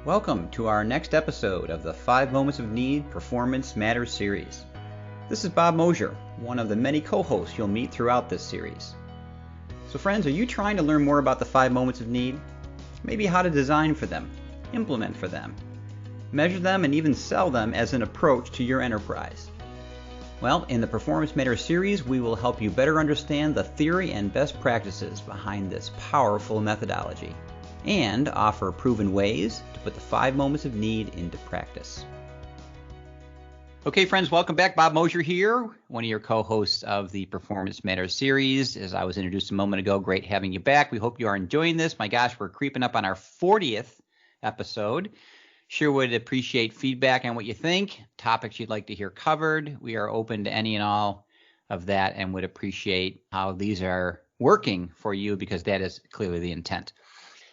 Welcome to our next episode of the 5 Moments of Need Performance Matters series. This is Bob Mosier, one of the many co-hosts you'll meet throughout this series. So friends, are you trying to learn more about the 5 moments of need? Maybe how to design for them, implement for them, measure them, and even sell them as an approach to your enterprise. Well, in the Performance Matters series, we will help you better understand the theory and best practices behind this powerful methodology, and offer proven ways to put the 5 moments of need into practice. Okay, friends, welcome back. Bob Mosier here, one of your co-hosts of the Performance Matters series. As I was introduced a moment ago, great having you back. We hope you are enjoying this. My gosh, we're creeping up on our 40th episode. Sure would appreciate feedback on what you think, topics you'd like to hear covered. We are open to any and all of that and would appreciate how these are working for you, because that is clearly the intent.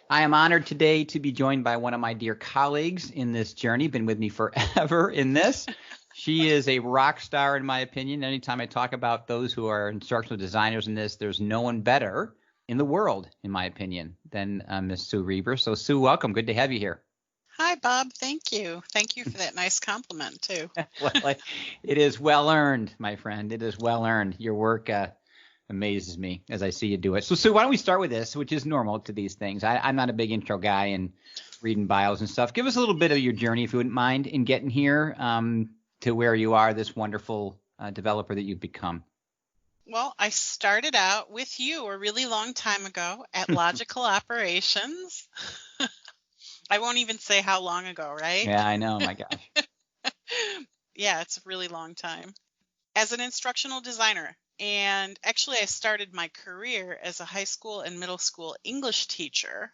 I am honored today to be joined by one of my dear colleagues in this journey, been with me forever in this. She is a rock star, in my opinion. Anytime I talk about those who are instructional designers in this, there's no one better in the world, in my opinion, than Miss Sue Reber. So, Sue, welcome. Good to have you here. Hi, Bob. Thank you. Thank you for that nice compliment, too. Well, it is well earned, my friend. It is well earned. Your work amazes me as I see you do it. So, Sue, why don't we start with this, which is normal to these things. I'm not a big intro guy and reading bios and stuff. Give us a little bit of your journey, if you wouldn't mind, in getting here to where you are, this wonderful developer that you've become. Well, I started out with you a really long time ago at Logical Operations. I won't even say how long ago, right? Yeah, I know. My gosh. Yeah, it's a really long time. As an instructional designer. And actually, I started my career as a high school and middle school English teacher.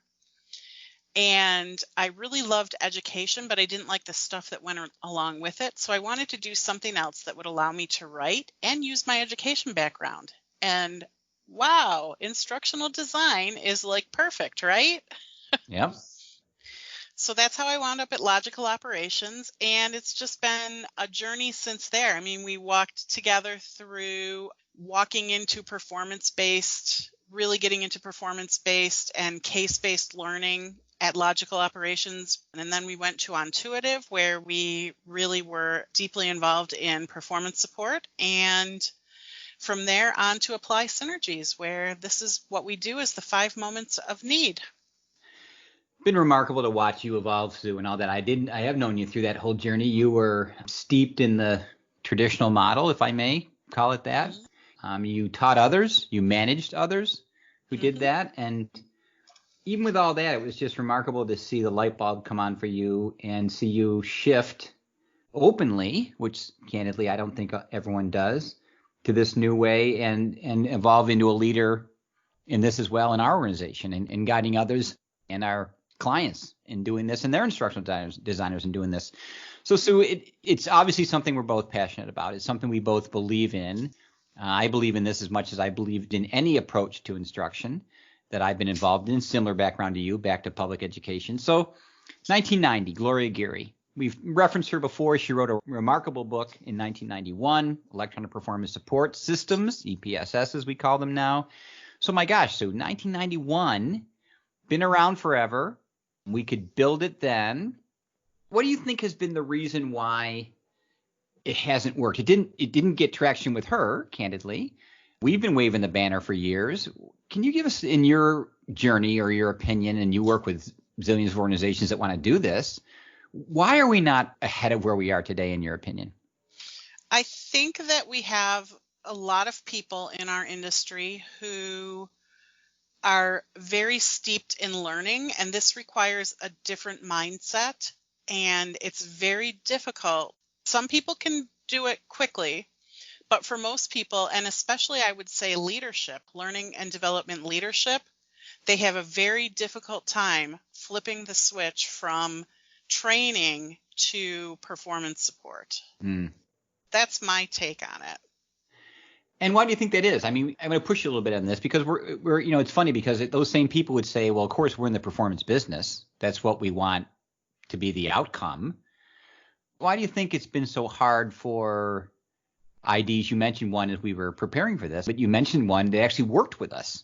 And I really loved education, but I didn't like the stuff that went along with it. So I wanted to do something else that would allow me to write and use my education background. And wow, instructional design is like perfect, right? Yep. So that's how I wound up at Logical Operations, and it's just been a journey since there. I mean, we walked together through walking into performance-based, really getting into performance-based and case-based learning at Logical Operations, and then we went to Intuitive, where we really were deeply involved in performance support, and from there on to APPLY Synergies, where this is what we do, is the 5 moments of need. Been remarkable to watch you evolve, Sue, and all that. I have known you through that whole journey. You were steeped in the traditional model, if I may call it that. Mm-hmm. You taught others, you managed others who did that. And even with all that, it was just remarkable to see the light bulb come on for you and see you shift openly, which candidly I don't think everyone does, to this new way and evolve into a leader in this as well in our organization and guiding others and our clients in doing this, and their instructional designers in doing this. So, Sue, it's obviously something we're both passionate about. It's something we both believe in. I believe in this as much as I believed in any approach to instruction that I've been involved in. Similar background to you, back to public education. So, 1990, Gloria Geary. We've referenced her before. She wrote a remarkable book in 1991, Electronic Performance Support Systems, EPSS as we call them now. So, my gosh, Sue, 1991, been around forever. We could build it then. What do you think has been the reason why it hasn't worked? It didn't get traction with her, candidly. We've been waving the banner for years. Can you give us, in your journey or your opinion, and you work with zillions of organizations that want to do this, why are we not ahead of where we are today, in your opinion? I think that we have a lot of people in our industry who are very steeped in learning, and this requires a different mindset, and it's very difficult. Some people can do it quickly, but for most people, and especially I would say leadership, learning and development leadership, they have a very difficult time flipping the switch from training to performance support. That's my take on it. And why do you think that is? I mean, I'm going to push you a little bit on this, because we're it's funny because those same people would say, well, of course, we're in the performance business. That's what we want to be the outcome. Why do you think it's been so hard for IDs? You mentioned one as we were preparing for this, but you mentioned one that actually worked with us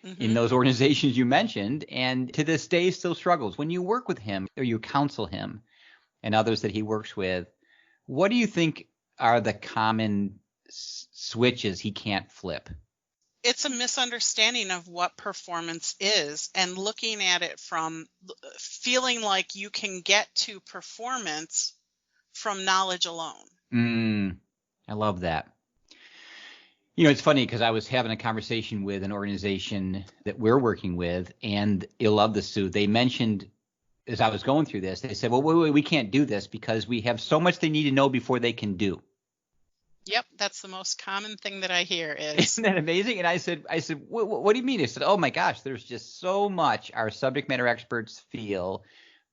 in those organizations you mentioned, and to this day still struggles. When you work with him or you counsel him and others that he works with, what do you think are the common switches he can't flip? It's a misunderstanding of what performance is and looking at it from feeling like you can get to performance from knowledge alone. I love that. You know, it's funny because I was having a conversation with an organization that we're working with, and you'll love this, Sue. They mentioned, as I was going through this, they said, well, wait, we can't do this because we have so much they need to know before they can do. Yep, that's the most common thing that I hear is. Isn't that amazing? And I said, what do you mean? They said, oh my gosh, there's just so much our subject matter experts feel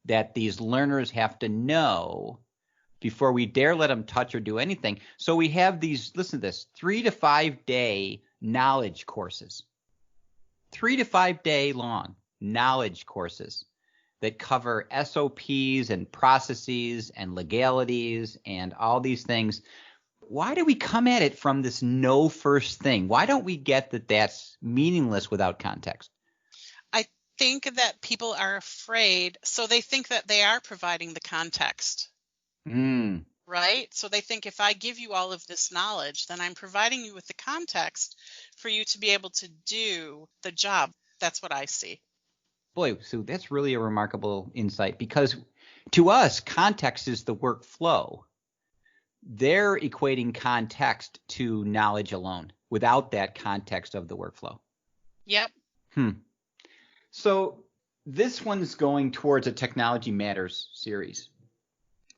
that these learners have to know before we dare let them touch or do anything. So we have these, listen to this, 3 to 5 day knowledge courses, 3 to 5 day long knowledge courses that cover SOPs and processes and legalities and all these things. Why do we come at it from this no first thing? Why don't we get that that's meaningless without context? I think that people are afraid, so they think that they are providing the context. Right? So they think if I give you all of this knowledge, then I'm providing you with the context for you to be able to do the job. That's what I see. Boy, Sue, that's really a remarkable insight because to us, context is the workflow. They're equating context to knowledge alone without that context of the workflow. Yep. So this one's going towards a Technology Matters series,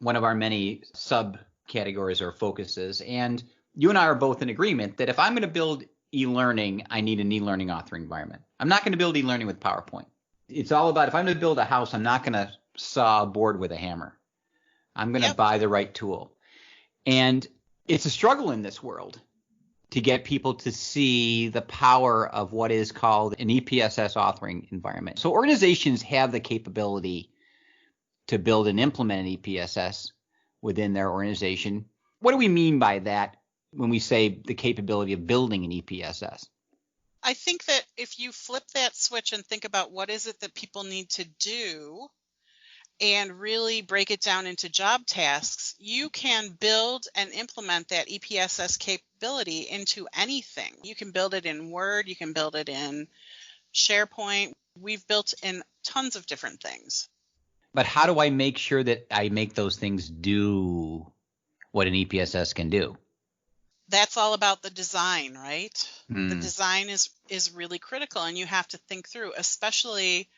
one of our many subcategories or focuses. And you and I are both in agreement that if I'm going to build e-learning, I need an e-learning authoring environment. I'm not going to build e-learning with PowerPoint. It's all about if I'm going to build a house, I'm not going to saw a board with a hammer. I'm going to buy the right tool. And it's a struggle in this world to get people to see the power of what is called an EPSS authoring environment. So organizations have the capability to build and implement an EPSS within their organization. What do we mean by that when we say the capability of building an EPSS? I think that if you flip that switch and think about what is it that people need to do and really break it down into job tasks, you can build and implement that EPSS capability into anything. You can build it in Word, you can build it in SharePoint. We've built in tons of different things. But how do I make sure that I make those things do what an EPSS can do? That's all about the design, right? The design is really critical, and you have to think through, especially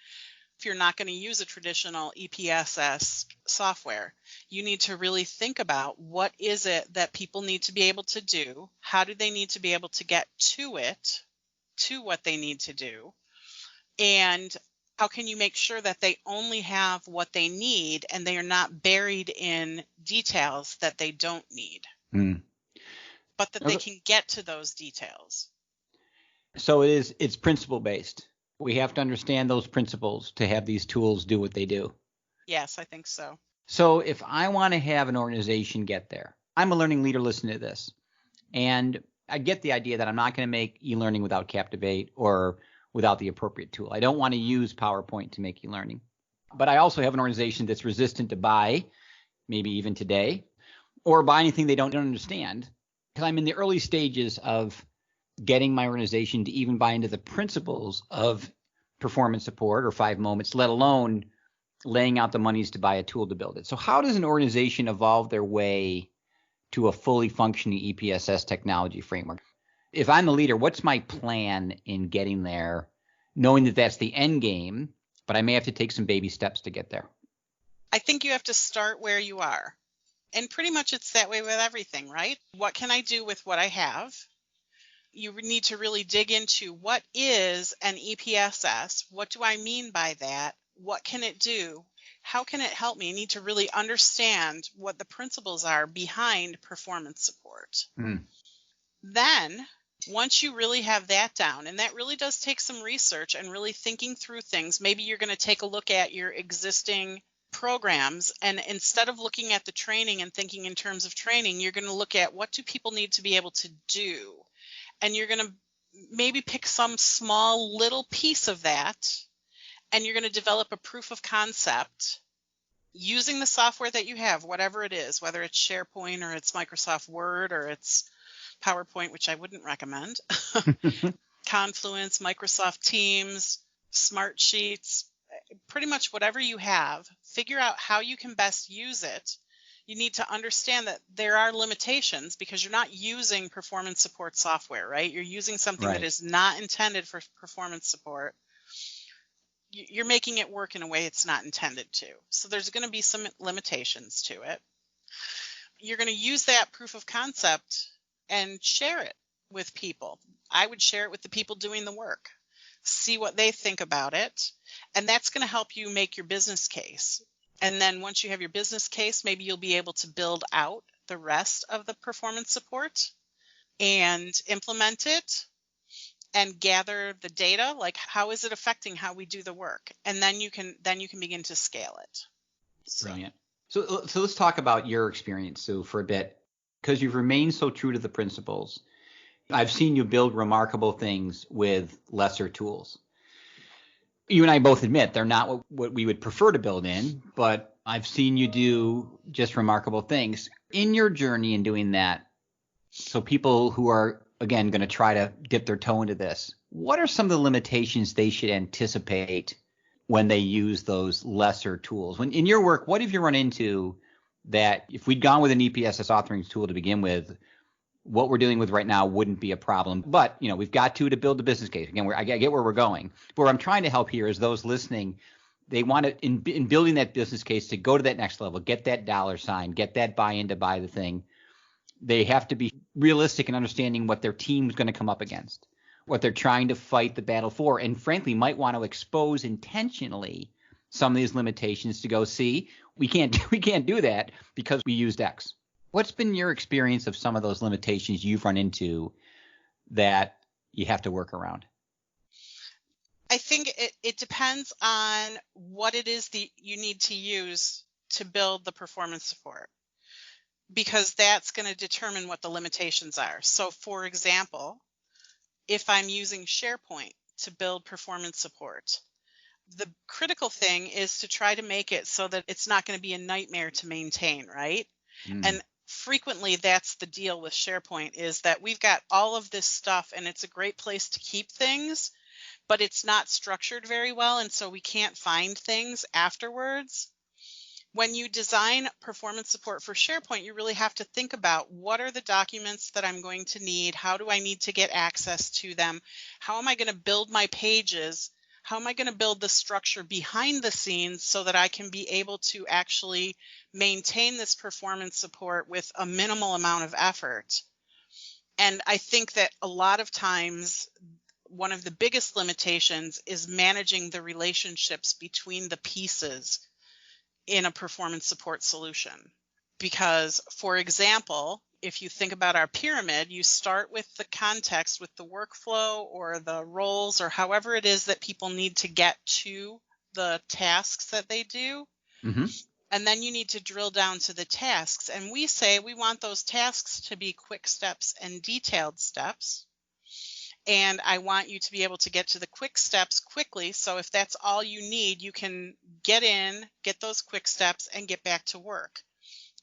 if you're not going to use a traditional EPSS software. You need to really think about what is it that people need to be able to do? How do they need to be able to get to it, to what they need to do? And how can you make sure that they only have what they need and they are not buried in details that they don't need, but that they can get to those details? So it's principle based. We have to understand those principles to have these tools do what they do. Yes, I think so. So if I want to have an organization get there, I'm a learning leader listening to this, and I get the idea that I'm not going to make e-learning without Captivate or without the appropriate tool. I don't want to use PowerPoint to make e-learning. But I also have an organization that's resistant to buy, maybe even today, or buy anything they don't understand, because I'm in the early stages of getting my organization to even buy into the principles of performance support or 5 moments, let alone laying out the monies to buy a tool to build it. So how does an organization evolve their way to a fully functioning EPSS technology framework? If I'm the leader, what's my plan in getting there, knowing that that's the end game, but I may have to take some baby steps to get there? I think you have to start where you are. And pretty much it's that way with everything, right? What can I do with what I have? You need to really dig into what is an EPSS? What do I mean by that? What can it do? How can it help me? You need to really understand what the principles are behind performance support. Then, once you really have that down, and that really does take some research and really thinking through things, maybe you're going to take a look at your existing programs, and instead of looking at the training and thinking in terms of training, you're going to look at what do people need to be able to do. And you're going to maybe pick some small little piece of that, and you're going to develop a proof of concept using the software that you have, whatever it is, whether it's SharePoint or it's Microsoft Word or it's PowerPoint, which I wouldn't recommend, Confluence, Microsoft Teams, Smart Sheets, pretty much whatever you have, figure out how you can best use it. You need to understand that there are limitations because you're not using performance support software, right? You're using something that is not intended for performance support. You're making it work in a way it's not intended to. So there's going to be some limitations to it. You're going to use that proof of concept and share it with people. I would share it with the people doing the work, see what they think about it, and that's going to help you make your business case. And then once you have your business case, maybe you'll be able to build out the rest of the performance support and implement it and gather the data, like how is it affecting how we do the work? And then you can begin to scale it. Brilliant. So let's talk about your experience, Sue, for a bit, because you've remained so true to the principles. I've seen you build remarkable things with lesser tools. You and I both admit they're not what we would prefer to build in, but I've seen you do just remarkable things. In your journey in doing that, so people who are, again, going to try to dip their toe into this, what are some of the limitations they should anticipate when they use those lesser tools? When in your work, what have you run into that if we'd gone with an EPSS authoring tool to begin with, what we're dealing with right now wouldn't be a problem? But, we've got to build the business case. Again, I get where we're going. But what I'm trying to help here is those listening, they want to, in building that business case, to go to that next level, get that dollar sign, get that buy-in to buy the thing. They have to be realistic in understanding what their team's going to come up against, what they're trying to fight the battle for, and frankly might want to expose intentionally some of these limitations to go, see, we can't do that because we used X. What's been your experience of some of those limitations you've run into that you have to work around? I think it depends on what it is that you need to use to build the performance support, because that's going to determine what the limitations are. So, for example, if I'm using SharePoint to build performance support, the critical thing is to try to make it so that it's not going to be a nightmare to maintain, right? And frequently that's the deal with SharePoint, is that we've got all of this stuff and it's a great place to keep things, but it's not structured very well, and so we can't find things afterwards. When you design performance support for SharePoint, you really have to think about what are the documents that I'm going to need? How do I need to get access to them? How am I going to build my pages? How am I going to build the structure behind the scenes so that I can be able to actually maintain this performance support with a minimal amount of effort? And I think that a lot of times one of the biggest limitations is managing the relationships between the pieces in a performance support solution. Because, for example, if you think about our pyramid, you start with the context, with the workflow or the roles or however it is that people need to get to the tasks that they do. Mm-hmm. And then you need to drill down to the tasks. And we say we want those tasks to be quick steps and detailed steps. And I want you to be able to get to the quick steps quickly. So if that's all you need, you can get in, get those quick steps, and get back to work.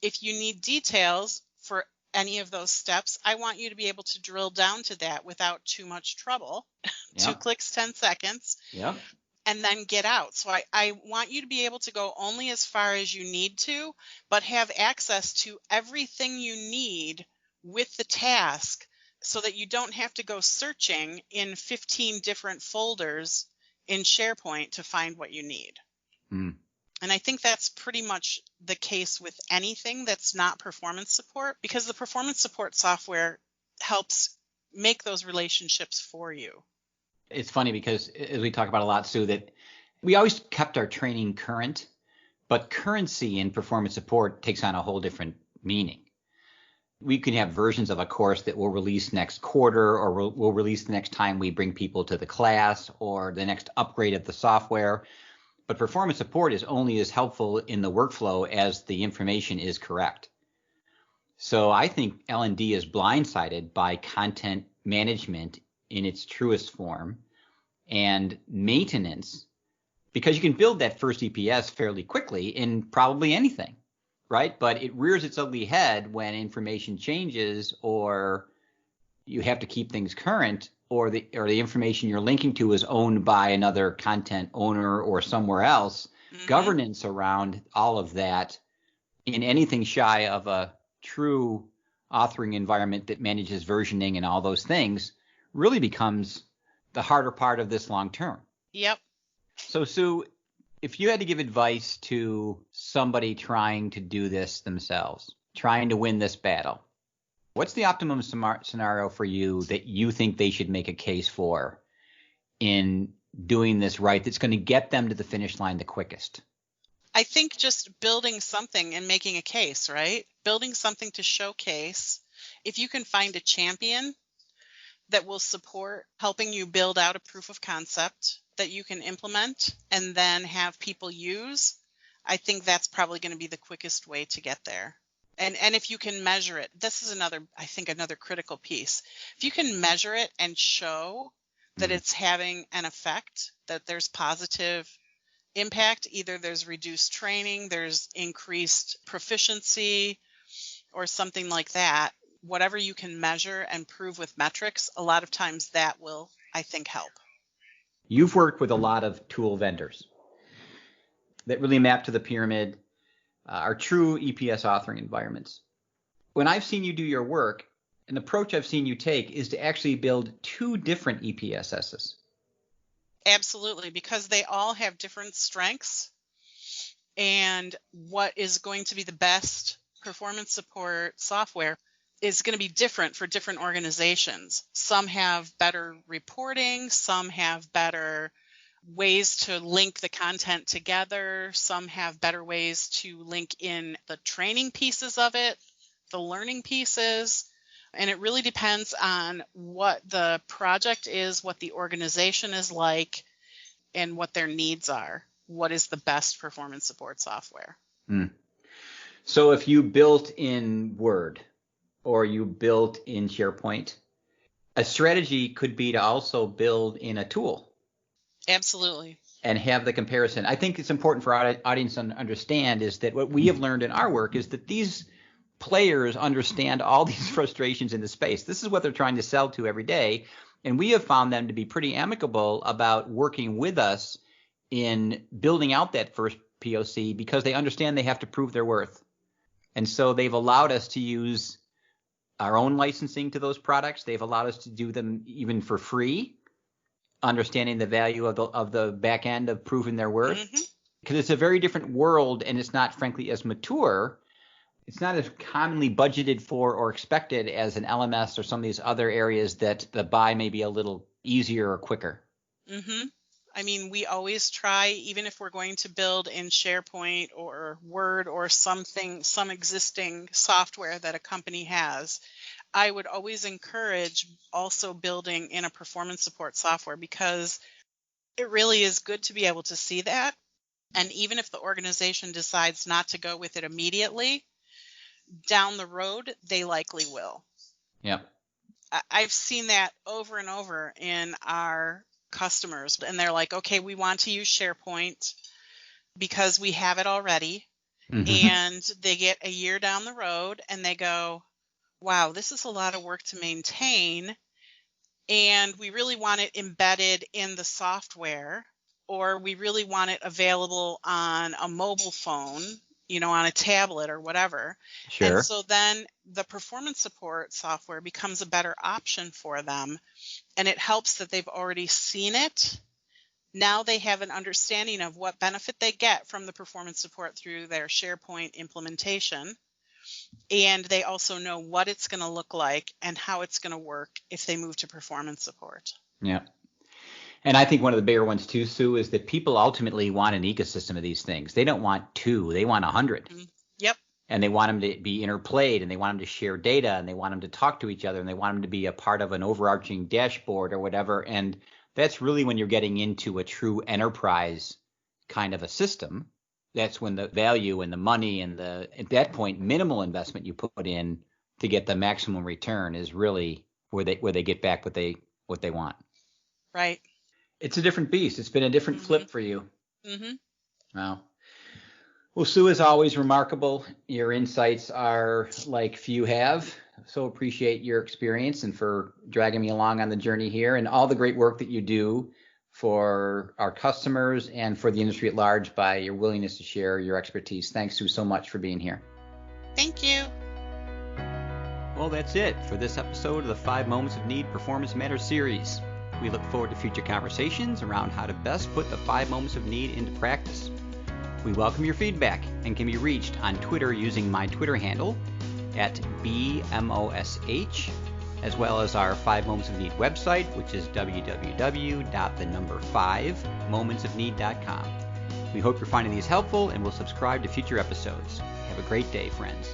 If you need details for any of those steps, I want you to be able to drill down to that without too much trouble. Yeah. 2 clicks, 10 seconds. Yeah. And then get out. So I want you to be able to go only as far as you need to, but have access to everything you need with the task, so that you don't have to go searching in 15 different folders in SharePoint to find what you need. Mm. And I think that's pretty much the case with anything that's not performance support, because the performance support software helps make those relationships for you. It's funny because, as we talk about a lot, Sue, that we always kept our training current, but currency in performance support takes on a whole different meaning. We can have versions of a course that we'll release next quarter, or we'll release the next time we bring people to the class, or the next upgrade of the software. But performance support is only as helpful in the workflow as the information is correct. So I think L&D is blindsided by content management in its truest form, and maintenance, because you can build that first EPS fairly quickly in probably anything, right? But it rears its ugly head when information changes, or you have to keep things current, or the information you're linking to is owned by another content owner or somewhere else. Governance around all of that in anything shy of a true authoring environment that manages versioning and all those things really becomes the harder part of this long term. Yep. So, Sue, if you had to give advice to somebody trying to do this themselves, trying to win this battle, what's the optimum scenario for you that you think they should make a case for in doing this right that's going to get them to the finish line the quickest? I think just building something and making a case, right? Building something to showcase. If you can find a champion that will support helping you build out a proof of concept that you can implement and then have people use, I think that's probably going to be the quickest way to get there. And if you can measure it, this is another critical piece. If you can measure it and show that it's having an effect, that there's positive impact, either there's reduced training, there's increased proficiency, or something like that, whatever you can measure and prove with metrics, a lot of times that will, I think, help. You've worked with a lot of tool vendors that really map to the pyramid, are true EPS authoring environments. When I've seen you do your work, an approach I've seen you take is to actually build two different EPSSs. Absolutely, because they all have different strengths, and what is going to be the best performance support software is going to be different for different organizations. Some have better reporting, some have better ways to link the content together, some have better ways to link in the training pieces of it, the learning pieces, and it really depends on what the project is, what the organization is like, and what their needs are. What is the best performance support software? So if you built in Word or you built in SharePoint, a strategy could be to also build in a tool. Absolutely. And have the comparison. I think it's important for our audience to understand is that what we have learned in our work is that these players understand all these frustrations in the space. This is what they're trying to sell to every day. And we have found them to be pretty amicable about working with us in building out that first POC because they understand they have to prove their worth. And so they've allowed us to use our own licensing to those products. They've allowed us to do them even for free, understanding the value of the back end of proving their worth. Because it's a very different world, and it's not, frankly, as mature. It's not as commonly budgeted for or expected as an LMS or some of these other areas that the buy may be a little easier or quicker. I mean, we always try, even if we're going to build in SharePoint or Word or something, some existing software that a company has, I would always encourage also building in a performance support software because it really is good to be able to see that. And even if the organization decides not to go with it immediately, down the road, they likely will. Yeah. I've seen that over and over in our customers, and they're like, okay, we want to use SharePoint because we have it already. And they get a year down the road and they go, wow, this is a lot of work to maintain, and we really want it embedded in the software, or we really want it available on a mobile phone, on a tablet or whatever. Sure. And so then the performance support software becomes a better option for them, and it helps that they've already seen it. Now they have an understanding of what benefit they get from the performance support through their SharePoint implementation. And they also know what it's going to look like and how it's going to work if they move to performance support. Yeah. And I think one of the bigger ones too, Sue, is that people ultimately want an ecosystem of these things. They don't want two, they want 100. Yep. And they want them to be interplayed, and they want them to share data, and they want them to talk to each other, and they want them to be a part of an overarching dashboard or whatever. And that's really when you're getting into a true enterprise kind of a system. That's when the value and the money and at that point, minimal investment you put in to get the maximum return is really where they get back what they what they want. Right. It's a different beast. It's been a different flip for you. Mm-hmm. Wow. Well, Sue, is always remarkable. Your insights are like few have. So appreciate your experience and for dragging me along on the journey here and all the great work that you do for our customers and for the industry at large by your willingness to share your expertise. Thanks, Sue, so much for being here. Thank you. Well, that's it for this episode of the 5 Moments of Need Performance Matters series. We look forward to future conversations around how to best put the 5 moments of need into practice. We welcome your feedback and can be reached on Twitter using my Twitter handle at BMOSH, as well as our 5 Moments of Need website, which is www.5momentsofneed.com. We hope you're finding these helpful and will subscribe to future episodes. Have a great day, friends.